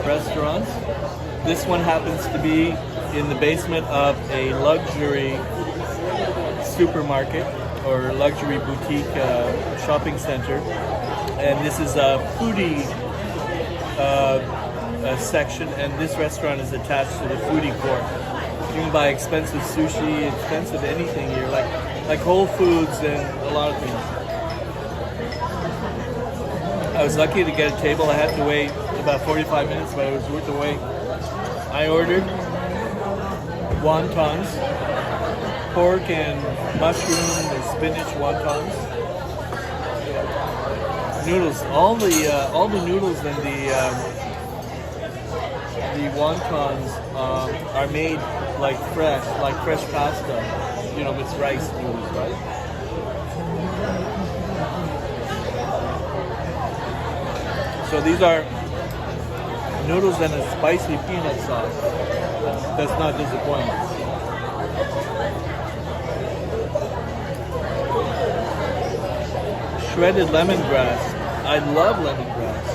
restaurants. This one happens to be in the basement of a luxury supermarket or luxury boutique shopping center. And this is a foodie section, and this restaurant is attached to the foodie court. You can buy expensive sushi, expensive anything here, like Whole Foods and a lot of things. I was lucky to get a table. I had to wait about 45 minutes, but it was worth the wait. I ordered wontons, pork and mushroom and spinach wontons. Noodles, all the noodles and the wontons are made like fresh pasta, with rice noodles, right? So these are noodles and a spicy peanut sauce. That's not disappointing. Shredded lemongrass. I love lemongrass.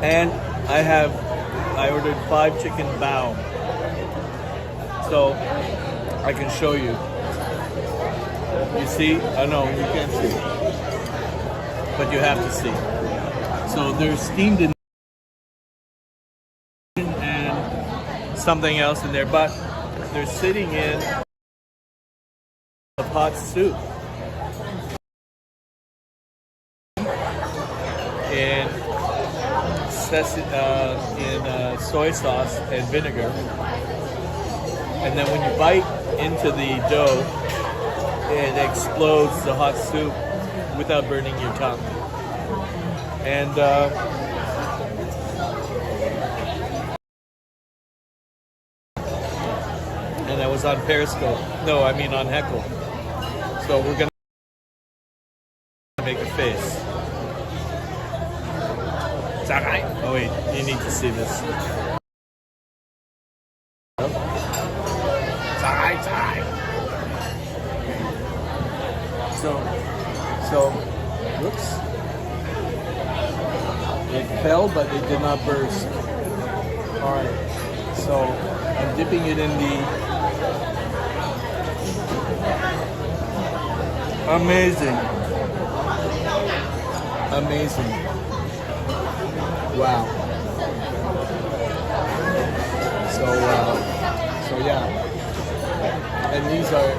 And I ordered 5 chicken bao. So I can show you. You see? Oh no, you can't see. But you have to see. So they're steamed in and something else in there, but they're sitting in a hot soup. In soy sauce and vinegar. And then when you bite into the dough, it explodes the hot soup without burning your tongue. And I was on Periscope. No, I mean on Heckle. So we're gonna make a face. It's alright. Oh wait, you need to see this. It's alright. So, whoops. It fell, but it did not burst. Alright, so I'm dipping it in the amazing. Wow. So yeah. And these are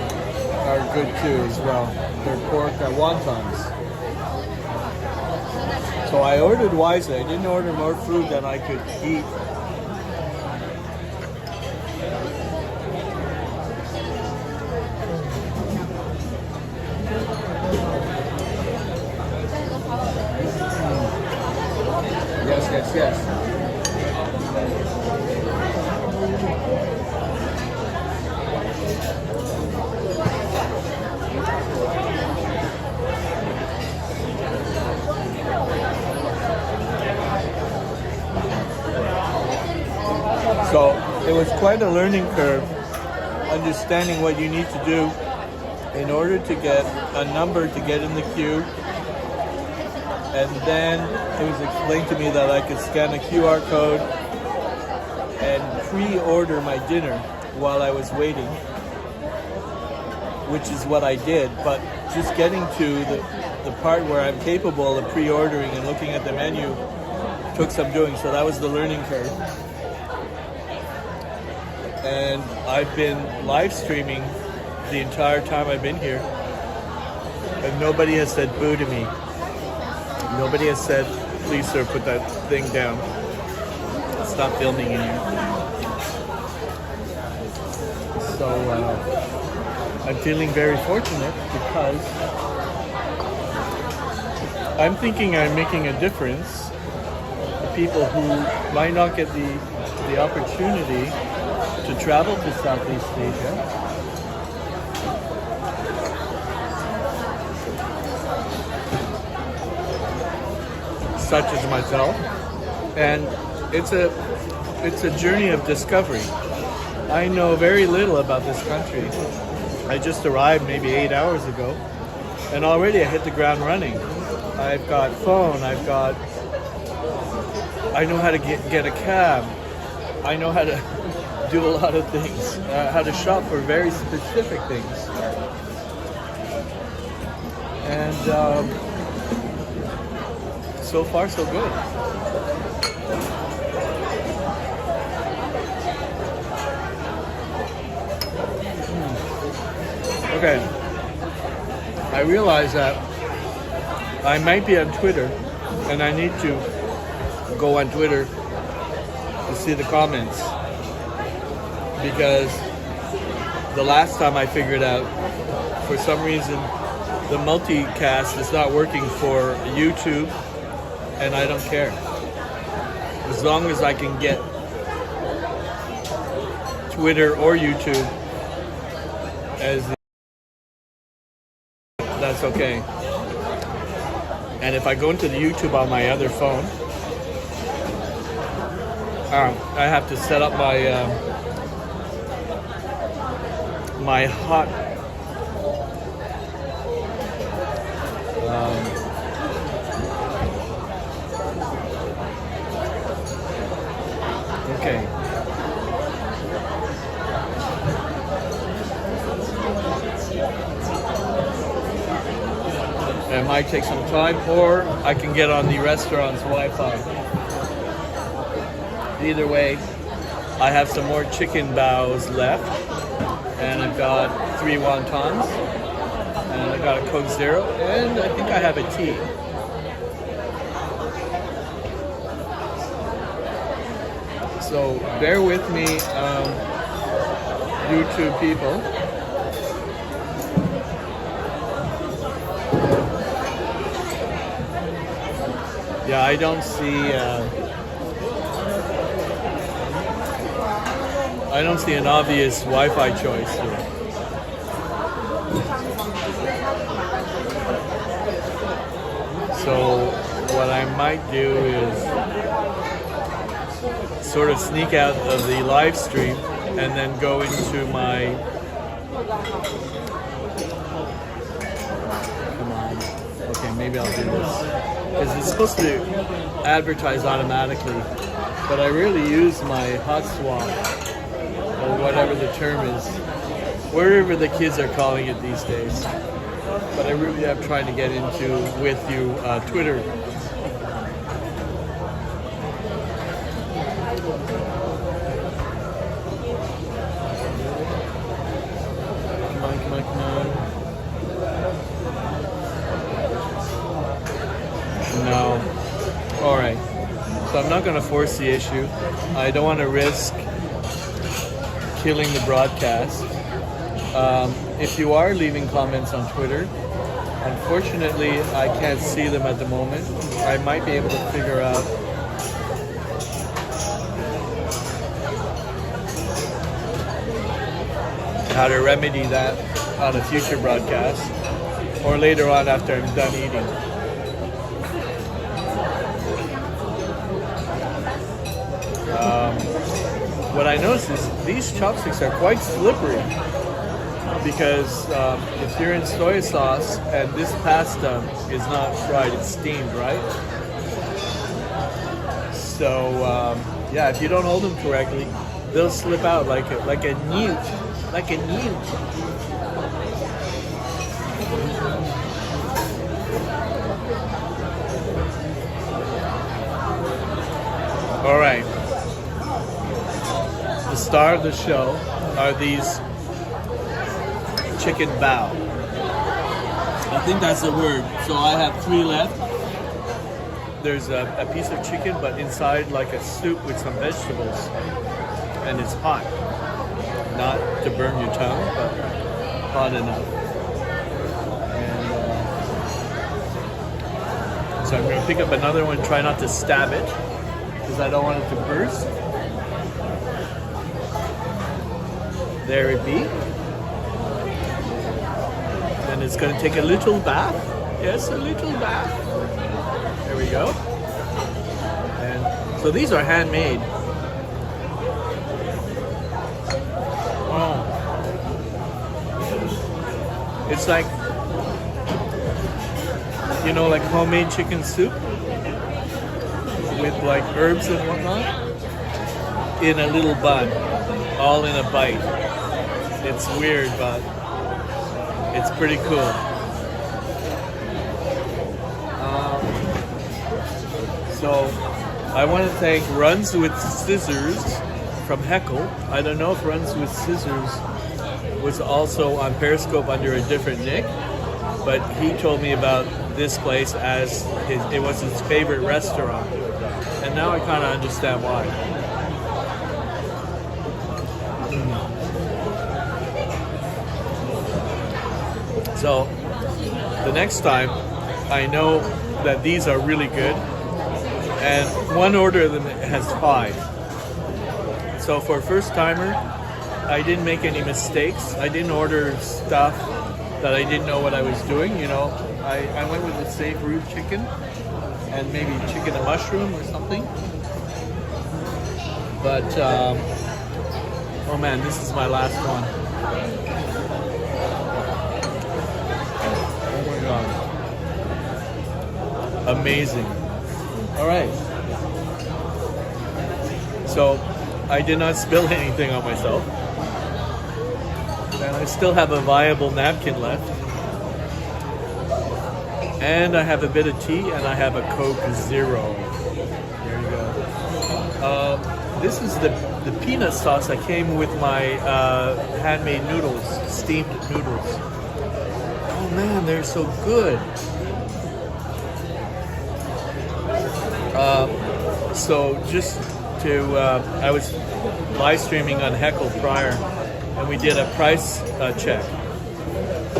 good too as well. They're pork wontons. So I ordered wisely. I didn't order more food than I could eat. Yes. So it was quite a learning curve, understanding what you need to do in order to get a number to get in the queue. And then it was explained to me that I could scan a QR code and pre-order my dinner while I was waiting, which is what I did. But just getting to the part where I'm capable of pre-ordering and looking at the menu took some doing. So that was the learning curve. And I've been live streaming the entire time I've been here, and nobody has said boo to me. Nobody has said, please sir, put that thing down. Stop filming in here. So I'm feeling very fortunate because I'm thinking I'm making a difference to people who might not get the opportunity to travel to Southeast Asia. Such as myself, and it's a journey of discovery. I know very little about this country. I just arrived maybe 8 hours ago, and already I hit the ground running. I've got phone, I know how to get a cab. I know how to do a lot of things, how to shop for very specific things. And so far, so good. Okay. I realize that I might be on Twitter, and I need to go on Twitter to see the comments, because the last time I figured out, for some reason, the multicast is not working for YouTube, and I don't care. As long as I can get Twitter or YouTube as that's okay. And if I go into the YouTube on my other phone, I have to set up my hot okay. It might take some time, or I can get on the restaurant's Wi-Fi. Either way, I have some more chicken baos left, and I've got 3 wontons, and I got a Coke Zero, and I think I have a tea. So bear with me, YouTube people. Yeah, I don't see an obvious Wi-Fi choice here. So what I might do is sort of sneak out of the live stream and then go into my okay, maybe I'll do this, because it's supposed to advertise automatically, but I rarely use my hot swap, or whatever the term is, wherever the kids are calling it these days. But I really am trying to get into with you Twitter. Come on. No. All right. So I'm not going to force the issue. I don't want to risk killing the broadcast. If you are leaving comments on Twitter, unfortunately, I can't see them at the moment. I might be able to figure out how to remedy that on a future broadcast, or later on after I'm done eating. What I noticed is these chopsticks are quite slippery, because if you're in soy sauce and this pasta is not fried, it's steamed, right? So yeah, if you don't hold them correctly, they'll slip out like a newt. All right. The star of the show are these chicken bao. I think that's the word. So I have 3 left. There's a piece of chicken, but inside like a soup with some vegetables, and it's hot. Not to burn your tongue, but hot enough. And so I'm going to pick up another one, try not to stab it, because I don't want it to burst. There it be. And it's going to take a little bath. Yes, a little bath. There we go. And so these are handmade. Oh. It's like, you know, like homemade chicken soup with like herbs and whatnot in a little bun, all in a bite. It's weird, but it's pretty cool. So I want to thank Runs with Scissors from Heckle. I don't know if Runs with Scissors was also on Periscope under a different nick, but he told me about this place as it was his favorite restaurant. And now I kind of understand why. So the next time, I know that these are really good, and one order of them has 5. So for a first timer, I didn't make any mistakes. I didn't order stuff that I didn't know what I was doing. You know, I went with the safe root chicken and maybe chicken and mushroom or something. But oh man, this is my last one. Oh my god, amazing. All right, so I did not spill anything on myself, and I still have a viable napkin left, and I have a bit of tea, and I have a Coke Zero. There you go. This is the peanut sauce that came with my handmade noodles, steamed noodles. Oh man, they're so good. So just to, I was live streaming on Heckle prior, and we did a price check.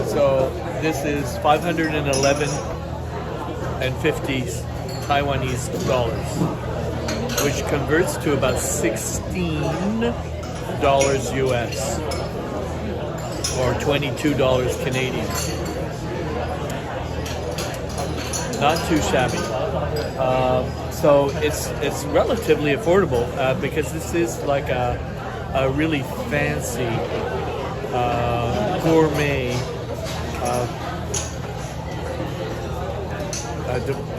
So this is 511.50 Taiwanese dollars, which converts to about $16 US or $22 Canadian. Not too shabby. So it's relatively affordable because this is like a really fancy gourmet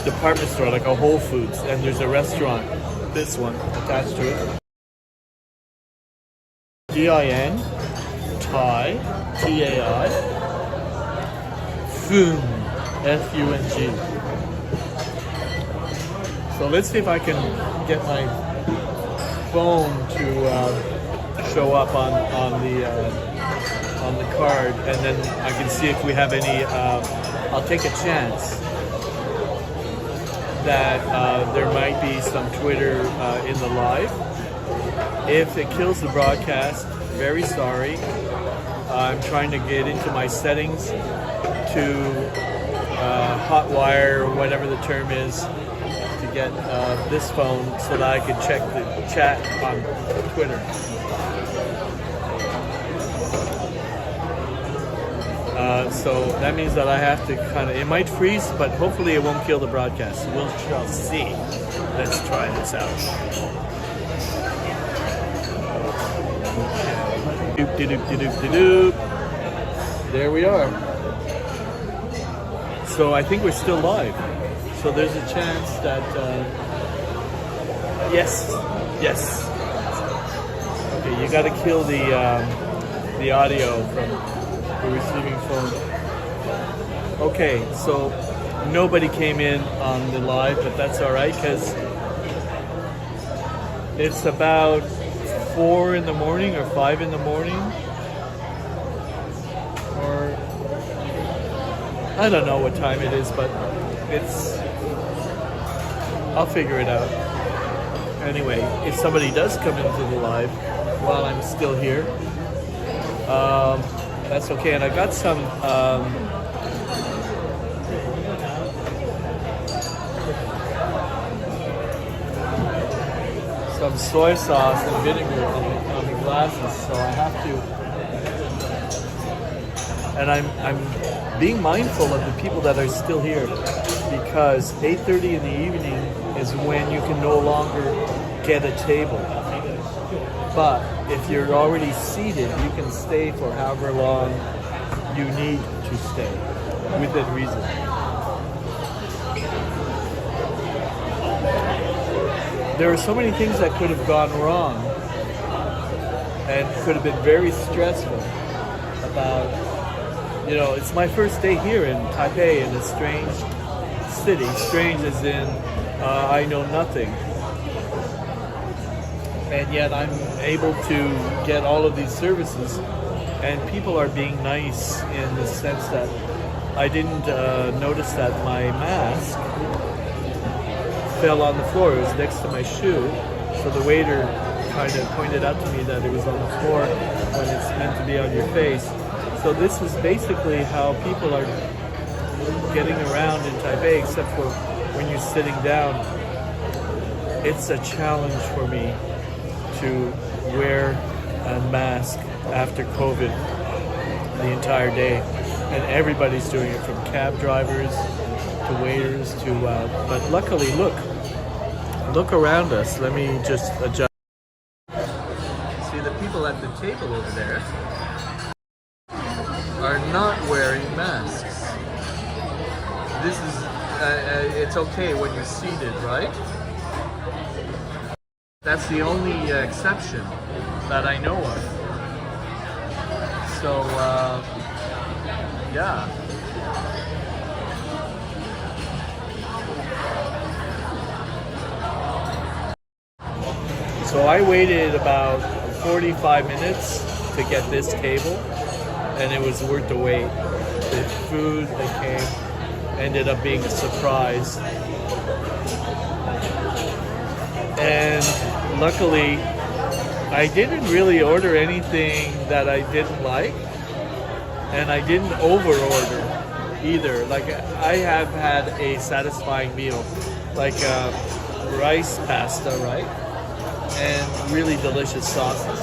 department store, like a Whole Foods, and there's a restaurant, this one, attached to it. G-I-N, Tai, T-A-I, Fung, F-U-N-G. So let's see if I can get my phone to show up on the card, and then I can see if we have any. I'll take a chance that there might be some Twitter in the live. If it kills the broadcast, very sorry. I'm trying to get into my settings to hotwire, or whatever the term is, to get this phone so that I can check the chat on Twitter. So that means that I have to kind of, it might freeze, but hopefully it won't kill the broadcast. We'll shall see. Let's try this out. Doop, doop, doop, doop, doop. There we are. So I think we're still live. So there's a chance that, yes. Okay, you got to kill the audio from the receiving phone. Okay, so nobody came in on the live, but that's all right because it's about 4 in the morning or 5 in the morning, or I don't know what time it is, but I'll figure it out. Anyway, if somebody does come into the live while I'm still here, that's okay. And I got some soy sauce and vinegar on the glasses, so I have to. And I'm being mindful of the people that are still here, because 8:30 in the evening is when you can no longer get a table. But if you're already seated, you can stay for however long you need to to stay within reason. There are so many things that could have gone wrong and could have been very stressful about, it's my first day here in Taipei, in a strange city. Strange as in I know nothing. And yet I'm able to get all of these services, and people are being nice in the sense that I didn't notice that my mask fell on the floor. It was next to my shoe, so the waiter kind of pointed out to me that it was on the floor when it's meant to be on your face. So this is basically how people are getting around in Taipei, except for when you're sitting down. It's a challenge for me to wear a mask after COVID the entire day, and everybody's doing it, from cab drivers to waiters to but luckily look around us. Let me just adjust. See, the people at the table over there are not wearing masks. This is it's okay when you're seated, right? That's the only exception that I know of. So, yeah. So I waited about 45 minutes to get this table, and it was worth the wait. The food that came ended up being a surprise. And luckily, I didn't really order anything that I didn't like, and I didn't over-order either. Like, I have had a satisfying meal, like rice pasta, right? And really delicious sauces.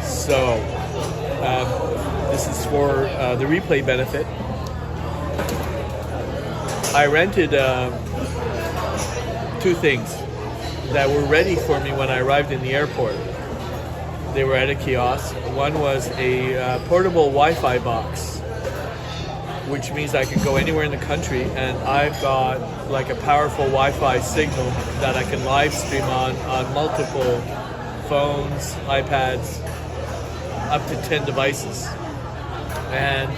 So, this is for the replay benefit. I rented 2 things that were ready for me when I arrived in the airport. They were at a kiosk. One was a portable Wi-Fi box, which means I can go anywhere in the country, and I've got like a powerful Wi-Fi signal that I can live stream on multiple phones, iPads, up to 10 devices. And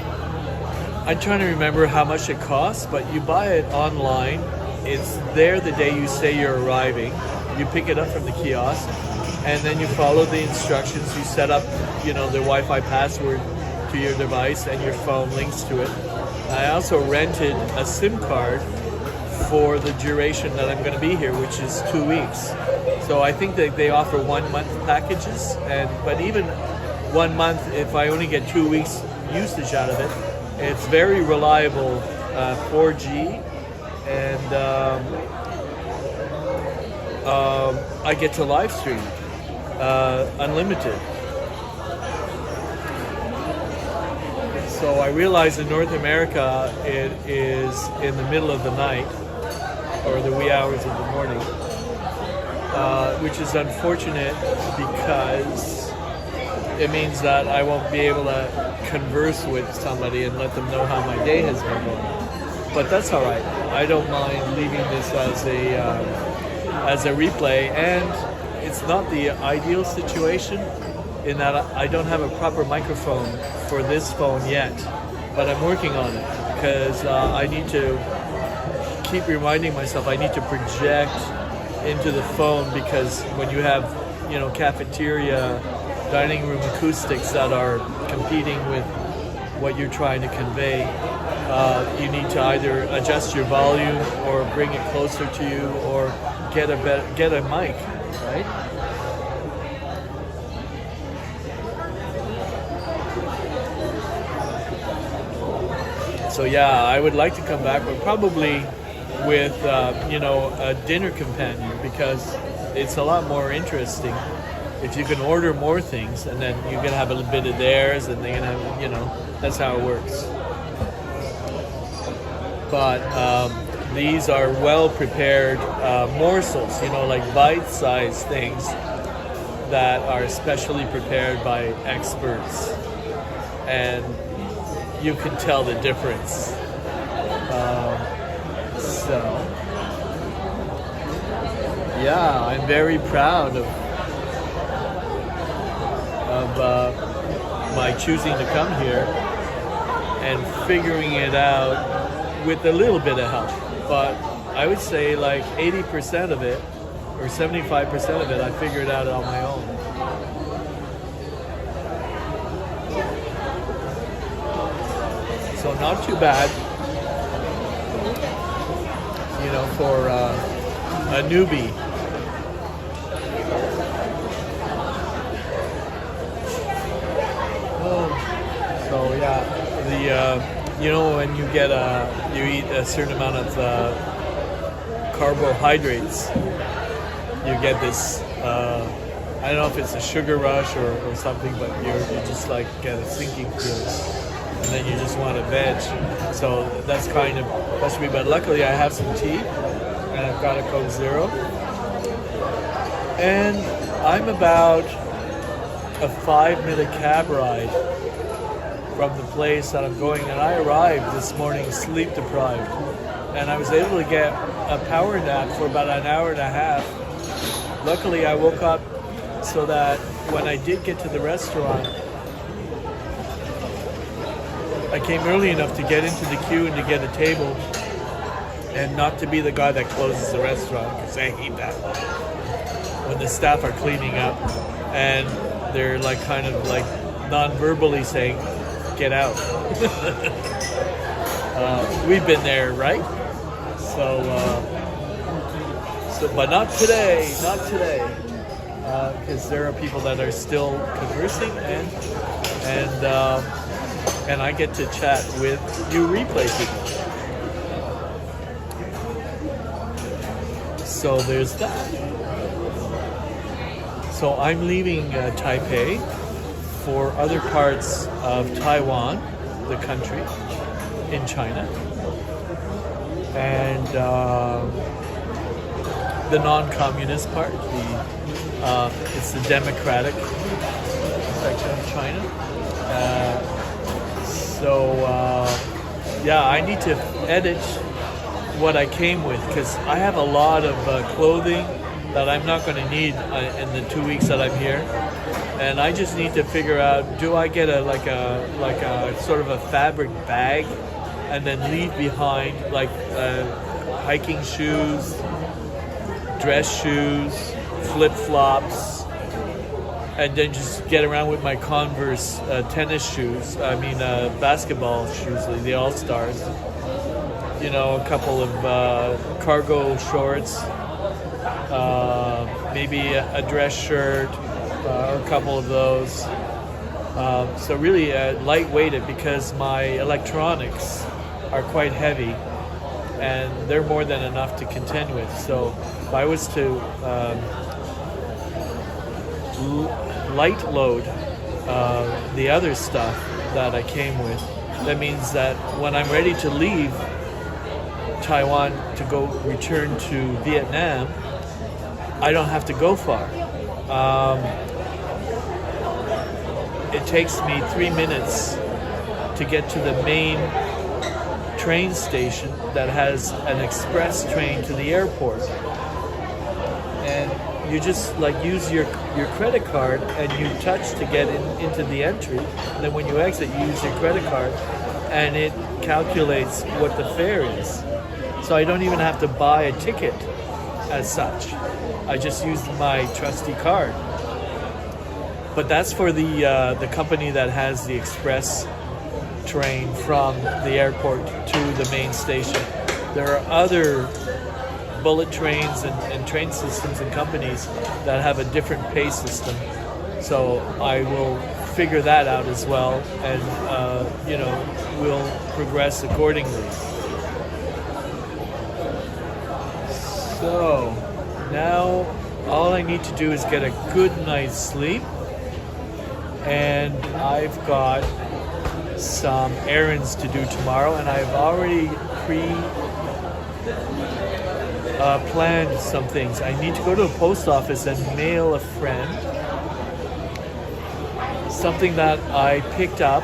I'm trying to remember how much it costs, but you buy it online. It's there the day you say you're arriving. You pick it up from the kiosk, and then you follow the instructions. You set up, the Wi-Fi password to your device, and your phone links to it. I also rented a SIM card for the duration that I'm going to be here, which is 2 weeks. So I think that they offer 1 month packages, but even 1 month, if I only get 2 weeks usage out of it, it's very reliable 4G, and I get to live stream unlimited. So I realize in North America it is in the middle of the night or the wee hours of the morning, which is unfortunate because it means that I won't be able to converse with somebody and let them know how my day has been going. But that's all right. I don't mind leaving this as a replay, and it's not the ideal situation in that I don't have a proper microphone for this phone yet, but I'm working on it because I need to keep reminding myself I need to project into the phone, because when you have, cafeteria, dining room acoustics that are competing with what you're trying to convey, you need to either adjust your volume or bring it closer to you or get a mic, right? So yeah, I would like to come back, but probably with a dinner companion, because it's a lot more interesting if you can order more things, and then you can have a little bit of theirs, and they can have, that's how it works. But these are well prepared morsels, like bite-sized things that are specially prepared by experts, and you can tell the difference. So, yeah, I'm very proud of my choosing to come here and figuring it out with a little bit of help. But I would say like 80% of it, or 75% of it, I figured out on my own. So not too bad, for a newbie. So yeah, when you get you eat a certain amount of carbohydrates, you get this. I don't know if it's a sugar rush or something, but you just like get a sinking feeling, and then you just want to veg. So that's kind of supposed to be. But luckily, I have some tea, and I've got a Coke Zero, and I'm about a 5-minute cab ride from the place that I'm going, and I arrived this morning sleep deprived, and I was able to get a power nap for about an hour and a half. Luckily, I woke up so that when I did get to the restaurant, I came early enough to get into the queue and to get a table, and not to be the guy that closes the restaurant, because I hate that. When the staff are cleaning up and they're like kind of like non-verbally saying, "Get out." We've been there, right? So, but not today, because there are people that are still conversing, and I get to chat with you replay people. So there's that. So I'm leaving Taipei for other parts of Taiwan, the country, in China, and the non-communist part. It's the democratic section of China. I need to edit what I came with, because I have a lot of clothing that I'm not going to need in the 2 weeks that I'm here. And I just need to figure out, do I get a sort of a fabric bag and then leave behind like hiking shoes, dress shoes, flip-flops, and then just get around with my Converse tennis shoes. Basketball shoes, the All-Stars. A couple of cargo shorts, maybe a dress shirt, or a couple of those. So really lightweighted, because my electronics are quite heavy, and they're more than enough to contend with. So if I was to light load the other stuff that I came with, that means that when I'm ready to leave Taiwan to go return to Vietnam, I don't have to go far. It takes me 3 minutes to get to the main train station that has an express train to the airport. And you just like use your credit card and you touch to get into the entry. And then when you exit, you use your credit card and it calculates what the fare is. So I don't even have to buy a ticket as such. I just used my trusty card. But that's for the company that has the express train from the airport to the main station. There are other bullet trains and train systems and companies that have a different pay system. So I will figure that out as well, and we'll progress accordingly. So now all I need to do is get a good night's sleep, and I've got some errands to do tomorrow, and I've already planned some things. I need to go to a post office and mail a friend something that I picked up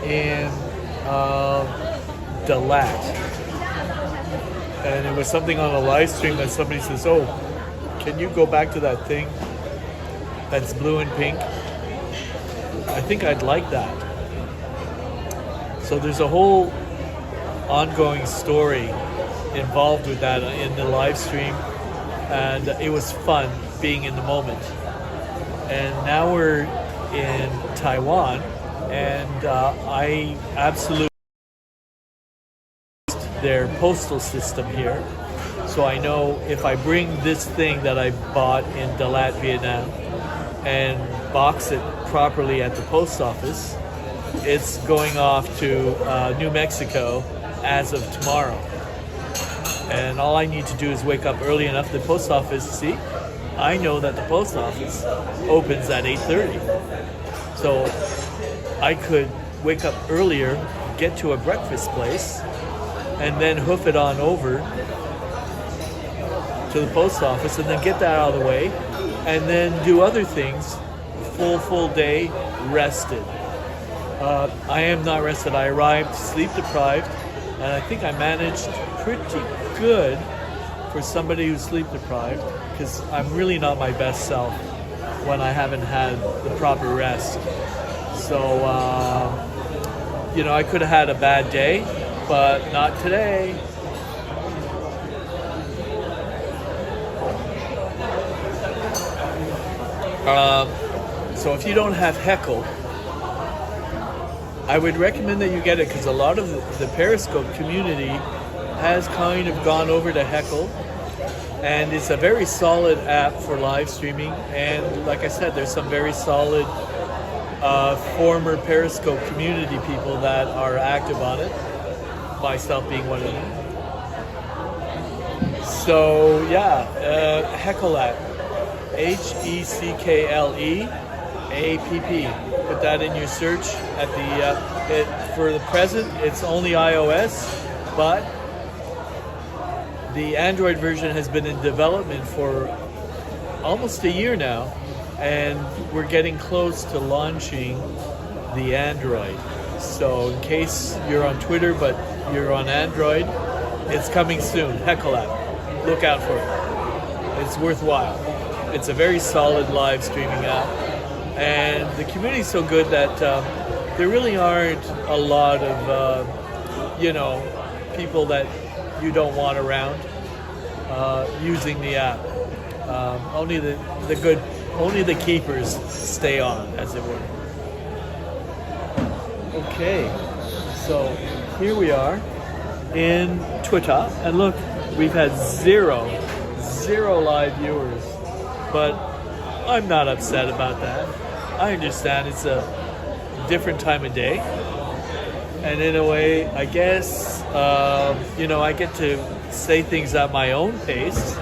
in Dalat. And it was something on a live stream that somebody says, oh, can you go back to that thing that's blue and pink? I think I'd like that. So there's a whole ongoing story involved with that in the live stream, and it was fun being in the moment. And now we're in Taiwan, and I absolutely their postal system here. So I know if I bring this thing that I bought in Dalat, Vietnam, and box it properly at the post office, it's going off to New Mexico as of tomorrow. And all I need to do is wake up early enough. The post office, see, I know that the post office opens at 8:30. So I could wake up earlier, get to a breakfast place, and then hoof it on over to the post office and then get that out of the way and then do other things, full day, rested. I am not rested. I arrived sleep deprived, and I think I managed pretty good for somebody who's sleep deprived, because I'm really not my best self when I haven't had the proper rest. So, I could have had a bad day, but not today. So if you don't have Heckle, I would recommend that you get it, because a lot of the Periscope community has kind of gone over to Heckle, and it's a very solid app for live streaming. And like I said, there's some very solid former Periscope community people that are active on it, myself being one of them. So yeah, Heckle app, HECKLEAPP. Put that in your search at the. For the present, it's only iOS, but the Android version has been in development for almost a year now, and we're getting close to launching the Android. So in case you're on Twitter but you're on Android, it's coming soon. Heckle app. Look out for it. It's worthwhile. It's a very solid live streaming app, and the community is so good that there really aren't a lot of people that you don't want around using the app. Only the keepers stay on, as it were. Okay, so here we are in Twitter, and look, we've had zero live viewers, but I'm not upset about that. I understand it's a different time of day, and in a way, I guess, I get to say things at my own pace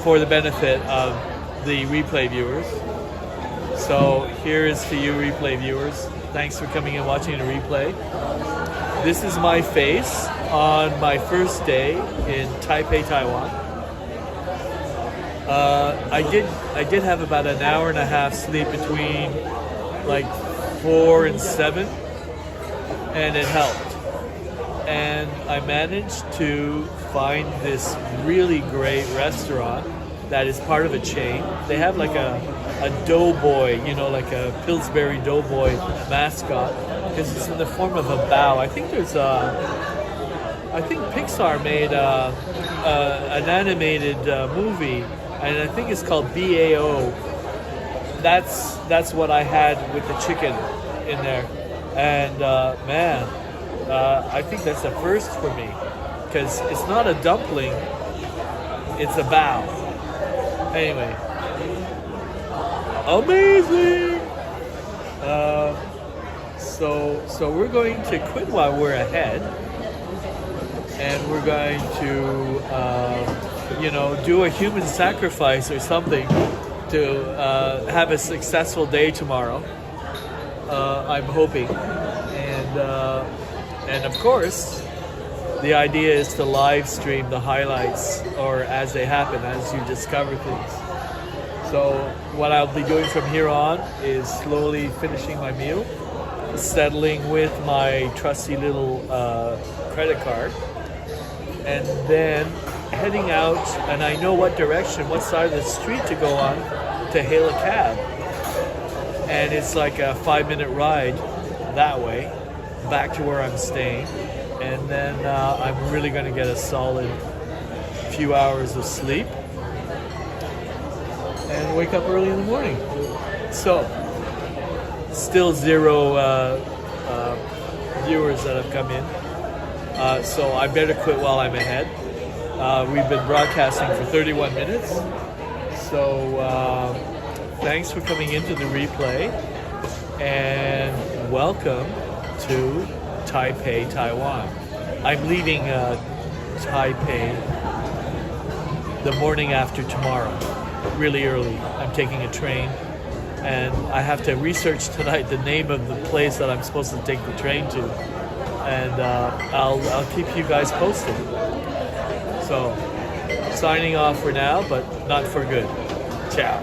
for the benefit of the replay viewers. So here is to you replay viewers. Thanks for coming and watching the replay. This is my face on my first day in Taipei, Taiwan. I did have about an hour and a half sleep between like 4 and 7, and it helped. And I managed to find this really great restaurant that is part of a chain. They have like a doughboy, like a Pillsbury doughboy mascot, because it's in the form of a bow. I think Pixar made an animated movie, and I think it's called BAO. That's what I had with the chicken in there, and I think that's a first for me, because it's not a dumpling, it's a bao. Anyway, amazing. So we're going to quit while we're ahead, and we're going to do a human sacrifice or something to have a successful day tomorrow. I'm hoping, and of course, the idea is to live stream the highlights or as they happen, as you discover things. So what I'll be doing from here on is slowly finishing my meal, settling with my trusty little credit card, and then heading out, and I know what direction, what side of the street to go on to hail a cab. And it's like a 5-minute ride that way, back to where I'm staying. And then I'm really going to get a solid few hours of sleep and wake up early in the morning. So, still 0 viewers that have come in. So I better quit while I'm ahead. We've been broadcasting for 31 minutes. So thanks for coming into the replay. And welcome to Taipei, Taiwan. I'm leaving Taipei the morning after tomorrow, really early. I'm taking a train, and I have to research tonight the name of the place that I'm supposed to take the train to, and I'll keep you guys posted. So, signing off for now, but not for good. Ciao.